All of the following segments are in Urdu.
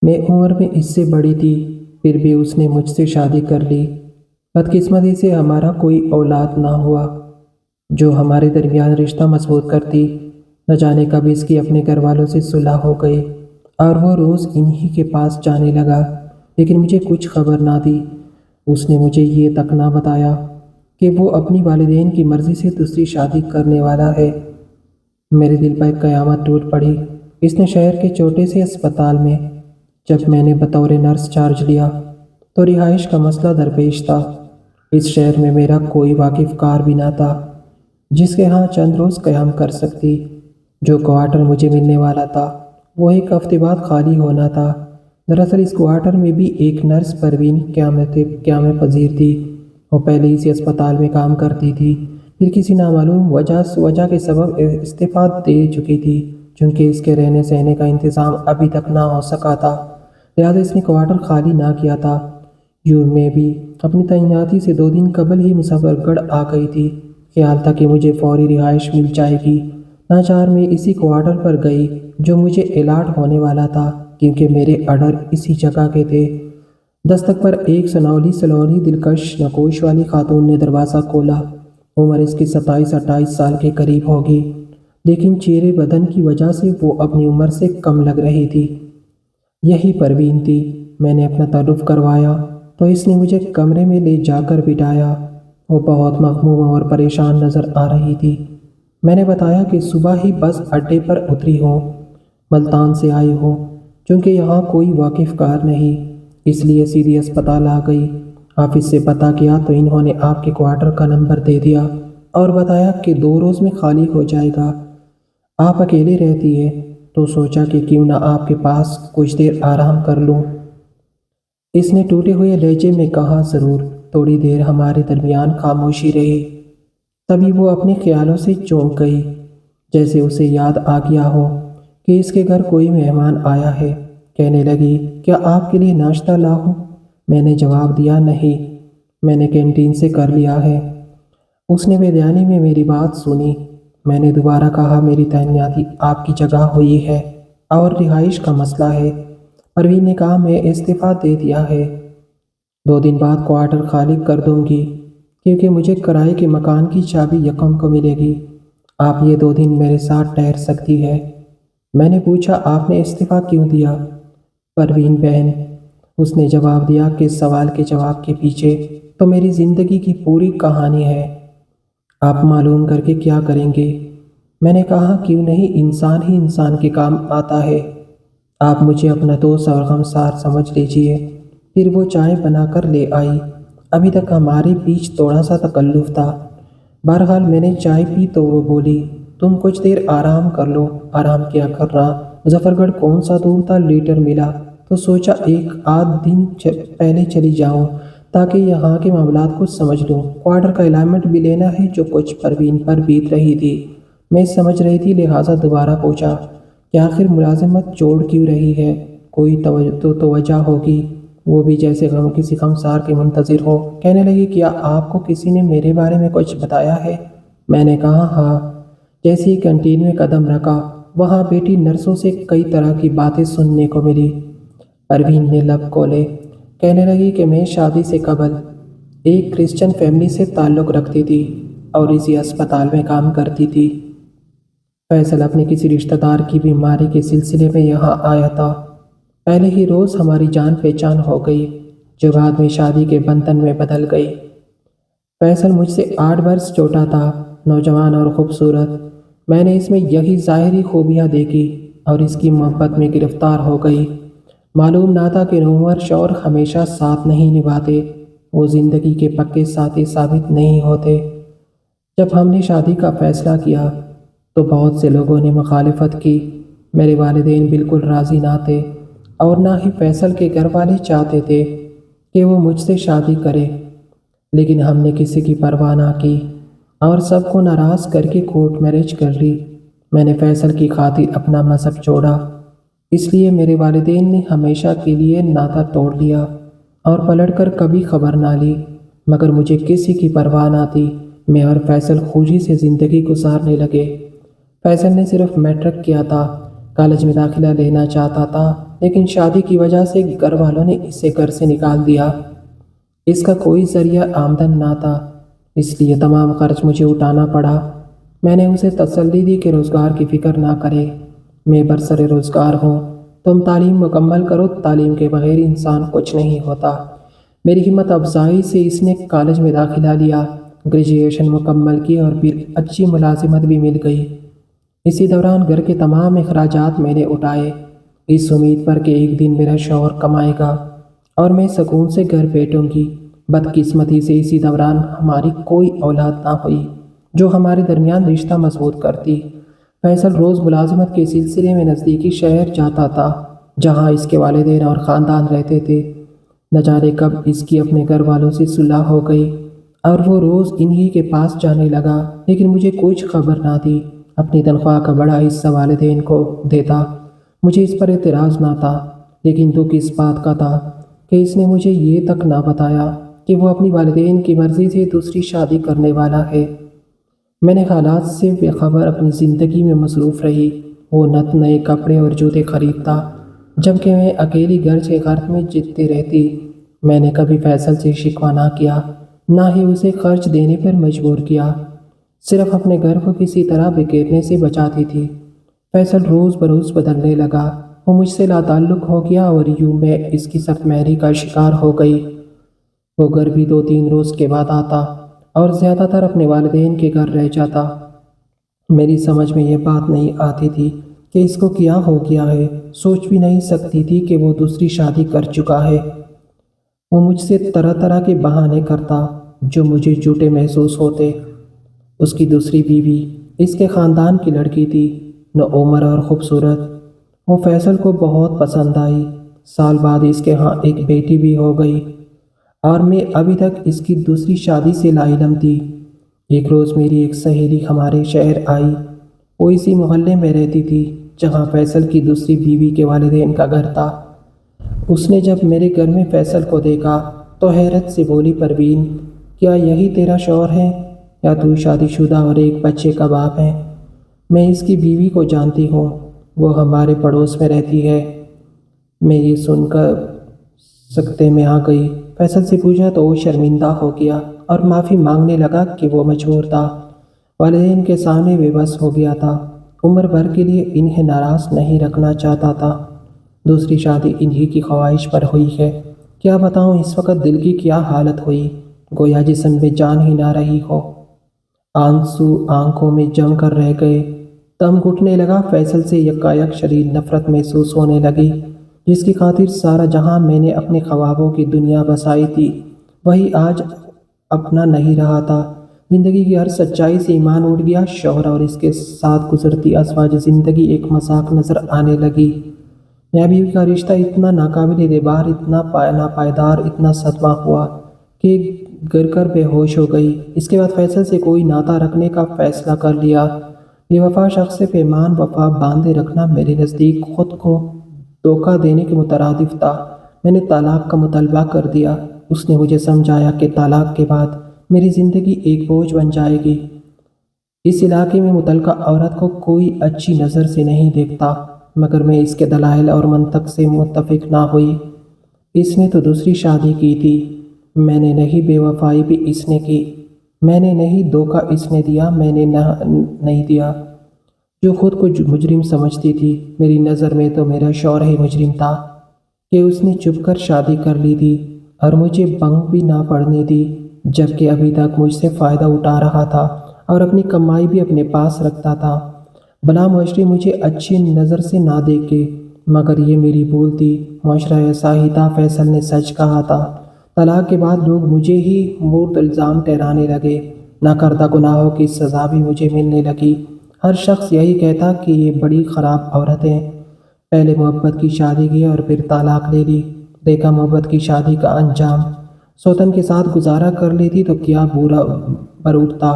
میں عمر میں اس سے بڑی تھی، پھر بھی اس نے مجھ سے شادی کر لی۔ بدقسمتی سے ہمارا کوئی اولاد نہ ہوا جو ہمارے درمیان رشتہ مضبوط کرتی۔ نہ جانے کب اس کی اپنے گھر والوں سے صلح ہو گئی اور وہ روز انہی کے پاس جانے لگا، لیکن مجھے کچھ خبر نہ دی۔ اس نے مجھے یہ تک نہ بتایا کہ وہ اپنی والدین کی مرضی سے دوسری شادی کرنے والا ہے۔ میرے دل پر قیامت ٹوٹ پڑی۔ اس نے شہر کے چھوٹے سے اسپتال میں جب میں نے بطور نرس چارج لیا تو رہائش کا مسئلہ درپیش تھا۔ اس شہر میں میرا کوئی واقف کار بھی نہ تھا جس کے ہاں چند روز قیام کر سکتی۔ جو کوارٹر مجھے ملنے والا تھا وہ ایک ہفتے بعد خالی ہونا تھا۔ دراصل اس کوارٹر میں بھی ایک نرس پروین قیام پذیر تھی۔ وہ پہلے اسی اسپتال میں کام کرتی تھی، پھر کسی نامعلوم وجہ کے سبب استعفیٰ دے چکی تھی۔ چونکہ اس کے رہنے سہنے کا انتظام ابھی تک نہ ہو سکا تھا، لہٰذا اس نے کوارٹر خالی نہ کیا تھا۔ یوں میں بھی اپنی تعیناتی سے 2 دن قبل ہی مظفر گڑھ آ گئی تھی۔ خیال تھا کہ مجھے فوری رہائش مل جائے گی۔ ناچار میں اسی کوارٹر پر گئی جو مجھے الاٹ ہونے والا تھا، کیونکہ میرے آرڈر اسی جگہ کے تھے۔ دستک پر ایک سلولی دلکش نقوش والی خاتون نے دروازہ کھولا۔ عمر اس کی 27-28 سال کے قریب ہوگی، لیکن چہرے بدن کی وجہ سے وہ اپنی عمر سے کم لگ رہی تھی۔ یہی پروین تھی۔ میں نے اپنا تعارف کروایا تو اس نے مجھے کمرے میں لے جا کر بٹھایا۔ وہ بہت مغموم اور پریشان نظر آ رہی تھی۔ میں نے بتایا کہ صبح ہی بس اڈے پر اتری ہوں، ملتان سے آئی ہوں، چونکہ یہاں کوئی واقف کار نہیں، اس لیے سیدھی اسپتال آ گئی۔ آفس سے پتہ کیا تو انہوں نے آپ کے کوارٹر کا نمبر دے دیا اور بتایا کہ 2 روز میں خالی ہو جائے گا۔ آپ اکیلے رہتی ہے تو سوچا کہ کیوں نہ آپ کے پاس کچھ دیر آرام کر لوں۔ اس نے ٹوٹے ہوئے لہجے میں کہا۔ ضرور۔ تھوڑی دیر ہمارے درمیان خاموشی رہی۔ تبھی وہ اپنے خیالوں سے چونک گئی، جیسے اسے یاد آ گیا ہو کہ اس کے گھر کوئی مہمان آیا ہے۔ کہنے لگی، کیا آپ کے لیے ناشتہ لاؤں؟ میں نے جواب دیا، نہیں، میں نے کینٹین سے کر لیا ہے۔ اس نے بے دھیانی میں میری بات سنی۔ میں نے دوبارہ کہا، میری تعیناتی آپ کی جگہ ہوئی ہے اور رہائش کا مسئلہ ہے۔ پروین نے کہا، میں استعفیٰ دے دیا ہے۔ 2 دن بعد کوارٹر خالی کر دوں گی، کیونکہ مجھے کرائے کے مکان کی چابی یکم کو ملے گی۔ آپ یہ 2 دن میرے ساتھ ٹھہر سکتی ہے۔ میں نے پوچھا، آپ نے استعفیٰ کیوں دیا؟ پروین بہن، اس نے جواب دیا کہ سوال کے جواب کے پیچھے تو میری زندگی کی پوری کہانی ہے۔ آپ معلوم کر کے کیا کریں گے؟ میں نے کہا، کیوں نہیں، انسان ہی انسان کے کام آتا ہے۔ آپ مجھے اپنا دوست اور غمسار سمجھ لیجیے۔ پھر وہ چائے بنا کر لے آئی۔ ابھی تک ہمارے بیچ تھوڑا سا تکلف تھا۔ بہرحال میں نے چائے پی تو وہ بولی، تم کچھ دیر آرام کر لو۔ آرام کیا کرنا، مظفر گڑھ کون سا دور تھا، لیٹر ملا تو سوچا 1 آدھ دن پہلے چلی جاؤں تاکہ یہاں کے معاملات کو سمجھ لوں۔ کوارٹر کا الائنمنٹ بھی لینا ہے جو کچھ پروین پر بیت رہی تھی میں سمجھ رہی تھی، لہٰذا دوبارہ پوچھا کہ آخر ملازمت چھوڑ کیوں رہی ہے؟ کوئی تو وجہ ہوگی۔ وہ بھی جیسے کسی غمسار کے منتظر ہو، کہنے لگی، کیا آپ کو کسی نے میرے بارے میں کچھ بتایا ہے؟ میں نے کہا، ہاں۔ جیسے ہی کینٹین میں قدم رکھا، وہاں بیٹھی نرسوں سے کئی طرح کی باتیں سننے کو ملی۔ پروین نے لب کھولے، کہنے لگی کہ میں شادی سے قبل ایک کرسچن فیملی سے تعلق رکھتی تھی اور اسی اسپتال میں کام کرتی تھی۔ فیصل اپنے کسی رشتہ دار کی بیماری کے سلسلے میں یہاں آیا تھا۔ پہلے ہی روز ہماری جان پہچان ہو گئی، جو بعد میں شادی کے بندھن میں بدل گئی۔ فیصل مجھ سے 8 برس چھوٹا تھا، نوجوان اور خوبصورت۔ میں نے اس میں یہی ظاہری خوبیاں دیکھی اور اس کی محبت میں گرفتار ہو گئی۔ معلوم نہ تھا کہ نوعمر شوہر ہمیشہ ساتھ نہیں نبھاتے، وہ زندگی کے پکے ساتھی ثابت نہیں ہوتے۔ جب ہم نے شادی کا فیصلہ کیا تو بہت سے لوگوں نے مخالفت کی۔ میرے والدین بالکل راضی نہ تھے اور نہ ہی فیصل کے گھر والے چاہتے تھے کہ وہ مجھ سے شادی کرے، لیکن ہم نے کسی کی پرواہ نہ کی اور سب کو ناراض کر کے کورٹ میرج کر لی۔ میں نے فیصل کی خاطر اپنا مذہب چھوڑا، اس لیے میرے والدین نے ہمیشہ کے لیے ناطہ توڑ لیا اور پلٹ کر کبھی خبر نہ لی، مگر مجھے کسی کی پرواہ نہ تھی۔ میں اور فیصل خوشی سے زندگی گزارنے لگے۔ فیصل نے صرف میٹرک کیا تھا، کالج میں داخلہ لینا چاہتا تھا، لیکن شادی کی وجہ سے گھر والوں نے اسے گھر سے نکال دیا۔ اس کا کوئی ذریعہ آمدن نہ تھا، اس لیے تمام خرچ مجھے اٹھانا پڑا۔ میں نے اسے تسلی دی کہ روزگار کی فکر نہ کرے، میں برسر روزگار ہوں، تم تعلیم مکمل کرو، تعلیم کے بغیر انسان کچھ نہیں ہوتا۔ میری ہمت افزائی سے اس نے کالج میں داخلہ لیا، گریجویشن مکمل کی اور پھر اچھی ملازمت بھی مل گئی۔ اسی دوران گھر کے تمام اخراجات میں نے اٹھائے، اس امید پر کہ ایک دن میرا شوہر کمائے گا اور میں سکون سے گھر بیٹھوں گی۔ بدقسمتی سے اسی دوران ہماری کوئی اولاد نہ ہوئی جو ہمارے درمیان رشتہ مضبوط کرتی۔ فیصل روز ملازمت کے سلسلے میں نزدیکی شہر جاتا تھا جہاں اس کے والدین اور خاندان رہتے تھے۔ نہ جانے کب اس کی اپنے گھر والوں سے صلح ہو گئی اور وہ روز انہی کے پاس جانے لگا، لیکن مجھے کچھ خبر نہ تھی۔ اپنی تنخواہ کا بڑا حصہ والدین کو دیتا، مجھے اس پر اعتراض نہ تھا، لیکن دکھ اس بات کا تھا کہ اس نے مجھے یہ تک نہ بتایا کہ وہ اپنی والدین کی مرضی سے دوسری شادی کرنے والا ہے۔ میں نے حالات سے بے خبر اپنی زندگی میں مصروف رہی۔ وہ نت نئے کپڑے اور جوتے خریدتا جبکہ میں اکیلی گھر کے خرچ میں جیتتی رہتی۔ میں نے کبھی فیصل سے شکوہ نہ کیا، نہ ہی اسے خرچ دینے پر مجبور کیا، صرف اپنے گھر کو کسی طرح بکھیرنے سے بچاتی تھی۔ فیصل روز بروز بدلنے لگا، وہ مجھ سے لا تعلق ہو گیا اور یوں میں اس کی سخت مہری کا شکار ہو گئی۔ وہ گھر بھی 2-3 روز کے بعد آتا اور زیادہ تر اپنے والدین کے گھر رہ جاتا۔ میری سمجھ میں یہ بات نہیں آتی تھی کہ اس کو کیا ہو گیا ہے، سوچ بھی نہیں سکتی تھی کہ وہ دوسری شادی کر چکا ہے۔ وہ مجھ سے طرح طرح کے بہانے کرتا جو مجھے جھوٹے محسوس ہوتے۔ اس کی دوسری بیوی اس کے خاندان کی لڑکی تھی، نو عمر اور خوبصورت۔ وہ فیصل کو بہت پسند آئی۔ سال بعد اس کے ہاں ایک بیٹی بھی ہو گئی اور میں ابھی تک اس کی دوسری شادی سے لا علم تھی۔ ایک روز میری ایک سہیلی ہمارے شہر آئی۔ وہ اسی محلے میں رہتی تھی جہاں فیصل کی دوسری بیوی کے والدین کا گھر تھا۔ اس نے جب میرے گھر میں فیصل کو دیکھا تو حیرت سے بولی، پروین، کیا یہی تیرا شوہر ہے یا تو شادی شدہ اور ایک بچے کا باپ ہے؟ میں اس کی بیوی کو جانتی ہوں، وہ ہمارے پڑوس میں رہتی ہے۔ میں یہ سن کر سکتے میں آ گئی۔ فیصل سے پوچھا تو وہ شرمندہ ہو گیا اور معافی مانگنے لگا کہ وہ مجبور تھا، والدین کے سامنے بے بس ہو گیا تھا، عمر بھر کے لیے انہیں ناراض نہیں رکھنا چاہتا تھا۔ دوسری شادی انہی کی خواہش پر ہوئی ہے۔ کیا بتاؤں اس وقت دل کی کیا حالت ہوئی، گویا جسم میں جان ہی نہ رہی ہو۔ آنسو آنکھوں میں جم کر رہ گئے، دم گھٹنے لگا۔ فیصل سے یکایک شدید نفرت محسوس ہونے لگی، جس کی خاطر سارا جہاں میں نے اپنے خوابوں کی دنیا بسائی تھی وہی آج اپنا نہیں رہا تھا۔ زندگی کی ہر سچائی سے ایمان اٹھ گیا۔ شوہر اور اس کے ساتھ گزرتی ازواج زندگی ایک مذاق نظر آنے لگی۔ میاں بیوی کا رشتہ اتنا ناقابل اعتبار، اتنا ناپائیدار، اتنا صدمہ ہوا کہ گر کر بے ہوش ہو گئی۔ اس کے بعد فیصل سے کوئی ناطہ رکھنے کا فیصلہ کر لیا۔ بے وفا شخص سے پیمان وفا باندھے رکھنا میرے نزدیک خود کو دھوکہ دینے کے مترادف تھا۔ میں نے طلاق کا مطالبہ کر دیا۔ اس نے مجھے سمجھایا کہ طلاق کے بعد میری زندگی ایک بوجھ بن جائے گی۔ اس علاقے میں متعلقہ عورت کو کوئی اچھی نظر سے نہیں دیکھتا، مگر میں اس کے دلائل اور منطق سے متفق نہ ہوئی۔ اس نے تو دوسری شادی کی تھی، میں نے نہیں، بے وفائی بھی اس نے کی، میں نے نہیں، دھوکہ اس نے دیا، میں نے نہیں دیا۔ جو خود کو مجرم سمجھتی تھی، میری نظر میں تو میرا شوہر ہی مجرم تھا کہ اس نے چھپ کر شادی کر لی تھی اور مجھے بنگ بھی نہ پڑنے دی، جبکہ ابھی تک مجھ سے فائدہ اٹھا رہا تھا اور اپنی کمائی بھی اپنے پاس رکھتا تھا۔ بھلا معاشرے مجھے اچھی نظر سے نہ دیکھے، مگر یہ میری بھول تھی۔ معاشرہ ایسا ہی تھا، فیصل نے سچ کہا تھا۔ طلاق کے بعد لوگ مجھے ہی مرد الزام ٹھہرانے لگے، نہ کردہ گناہوں کی سزا بھی مجھے ملنے لگی۔ ہر شخص یہی کہتا کہ یہ بڑی خراب عورت ہے، پہلے محبت کی شادی کی اور پھر طلاق لے لی، دیکھا محبت کی شادی کا انجام، سوتن کے ساتھ گزارا کر لیتی تو کیا برا بر اٹھتا،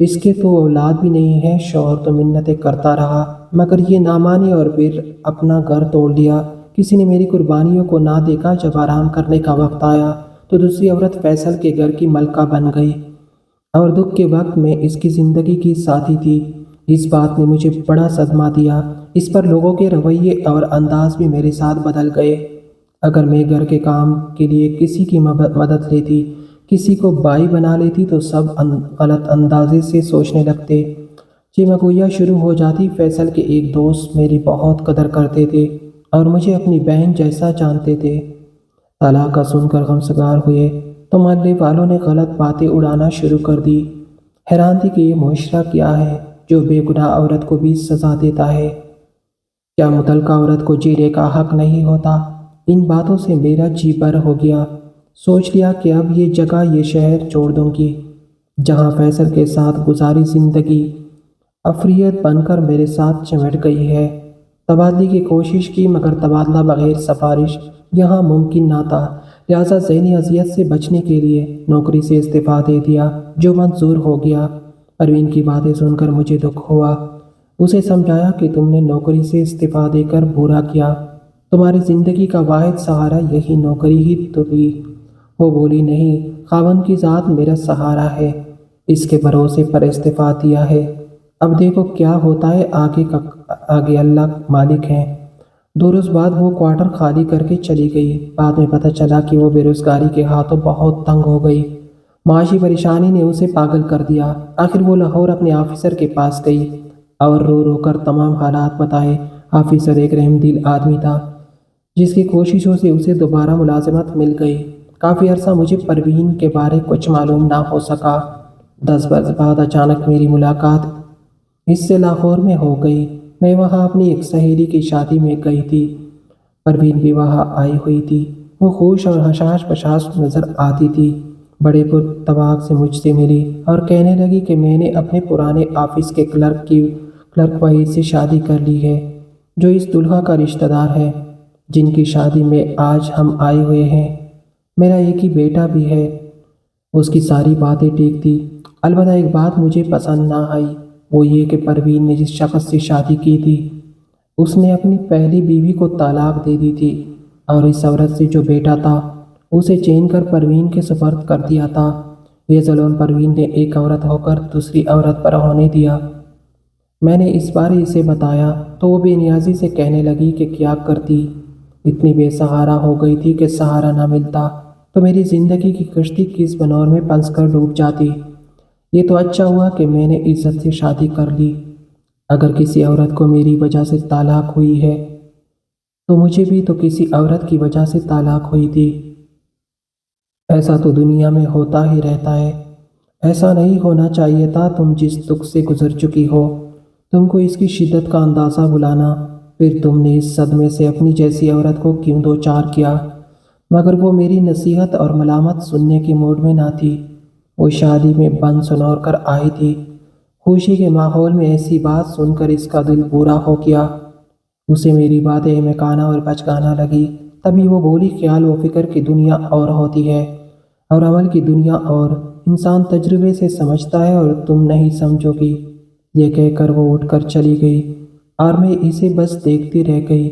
اس کے تو اولاد بھی نہیں ہے۔ شوہر تو منتیں کرتا رہا مگر یہ نہ مانی اور پھر اپنا گھر توڑ لیا۔ کسی نے میری قربانیوں کو نہ دیکھا۔ جب آرام کرنے کا وقت آیا تو دوسری عورت فیصل کے گھر کی ملکہ بن گئی اور دکھ کے وقت میں اس کی زندگی کی ساتھی تھی۔ اس بات نے مجھے بڑا صدمہ دیا۔ اس پر لوگوں کے رویے اور انداز بھی میرے ساتھ بدل گئے۔ اگر میں گھر کے کام کے لیے کسی کی مدد لیتی، کسی کو بائی بنا لیتی تو سب غلط اندازے سے سوچنے لگتے۔ چیمگویا شروع ہو جاتی۔ فیصل کے ایک دوست میری بہت قدر کرتے تھے اور مجھے اپنی بہن جیسا جانتے تھے۔ طلاق کا سن کر غمسگار ہوئے تو محلے والوں نے غلط باتیں اڑانا شروع کر دی۔ حیران تھی کہ یہ معاشرہ کیا ہے جو بے گناہ عورت کو بھی سزا دیتا ہے۔ کیا متعلقہ عورت کو جینے کا حق نہیں ہوتا؟ ان باتوں سے میرا جی بھر ہو گیا۔ سوچ لیا کہ اب یہ جگہ، یہ شہر چھوڑ دوں گی جہاں فیصل کے ساتھ گزاری زندگی عفریت بن کر میرے ساتھ چمٹ گئی ہے۔ تبادلے کی کوشش کی مگر تبادلہ بغیر سفارش یہاں ممکن نہ تھا، لہٰذا ذہنی اذیت سے بچنے کے لیے نوکری سے استعفیٰ دے دیا، جو منظور ہو گیا۔ پروین کی باتیں سن کر مجھے دکھ ہوا۔ اسے سمجھایا کہ تم نے نوکری سے استعفیٰ دے کر برا کیا، تمہاری زندگی کا واحد سہارا یہی نوکری ہی تو تھی۔ وہ بولی، نہیں، خاوند کی ذات میرا سہارا ہے، اس کے بھروسے پر استعفیٰ دیا ہے، اب دیکھو کیا ہوتا ہے، آگے اللہ مالک ہیں۔ 2 روز بعد وہ کوارٹر خالی کر کے چلی گئی۔ بعد میں پتہ چلا کہ وہ بے روزگاری کے ہاتھوں بہت تنگ ہو گئی۔ معاشی پریشانی نے اسے پاگل کر دیا۔ آخر وہ لاہور اپنے آفیسر کے پاس گئی اور رو رو کر تمام حالات بتائے۔ آفیسر ایک رحم دل آدمی تھا جس کی کوششوں سے اسے دوبارہ ملازمت مل گئی۔ کافی عرصہ مجھے پروین کے بارے کچھ معلوم نہ ہو سکا۔ 10 برس بعد اچانک میری ملاقات اس سے لاہور میں ہو گئی۔ میں وہاں اپنی ایک سہیلی کی شادی میں گئی تھی۔ پروین بھی وہاں آئی ہوئی تھی۔ وہ خوش اور حشاش بشاش نظر آتی تھی۔ بڑے پرتواق سے مجھ سے ملی اور کہنے لگی کہ میں نے اپنے پرانے آفس کے کلرک وحید سے شادی کر لی ہے، جو اس دلہا کا رشتہ دار ہے جن کی شادی میں آج ہم آئے ہوئے ہیں۔ میرا ایک ہی بیٹا بھی ہے۔ اس کی ساری باتیں ٹھیک تھی، البتہ ایک بات مجھے پسند نہ آئی، وہ یہ کہ پروین نے جس شخص سے شادی کی تھی اس نے اپنی پہلی بیوی کو طلاق دے دی تھی اور اس عورت سے جو بیٹا تھا اسے چین کر پروین کے سپرد کر دیا تھا۔ یہ ظلم پروین نے ایک عورت ہو کر دوسری عورت پر ہونے دیا۔ میں نے اس بارے اسے بتایا تو وہ بے نیازی سے کہنے لگی کہ کیا کرتی، اتنی بے سہارا ہو گئی تھی کہ سہارا نہ ملتا تو میری زندگی کی کشتی کس بنور میں پھنس کر ڈوب جاتی۔ یہ تو اچھا ہوا کہ میں نے عزت سے شادی کر لی۔ اگر کسی عورت کو میری وجہ سے طلاق ہوئی ہے تو مجھے بھی تو کسی عورت کی وجہ سے طلاق ہوئی تھی۔ ایسا تو دنیا میں ہوتا ہی رہتا ہے، ایسا نہیں ہونا چاہیے تھا۔ تم جس دکھ سے گزر چکی ہو، تم کو اس کی شدت کا اندازہ بلانا، پھر تم نے اس صدمے سے اپنی جیسی عورت کو کیوں دوچار کیا؟ مگر وہ میری نصیحت اور ملامت سننے کے موڈ میں نہ تھی۔ وہ شادی میں بن سنور کر آئی تھی۔ خوشی کے ماحول میں ایسی بات سن کر اس کا دل برا ہو گیا۔ اسے میری باتیں احمقانہ اور بچگانہ لگی۔ تبھی وہ بولی، خیال و فکر کی دنیا اور ہوتی ہے اور عمل کی دنیا اور، انسان تجربے سے سمجھتا ہے اور تم نہیں سمجھو گی۔ یہ کہہ کر وہ اٹھ کر چلی گئی اور میں اسے بس دیکھتی رہ گئی۔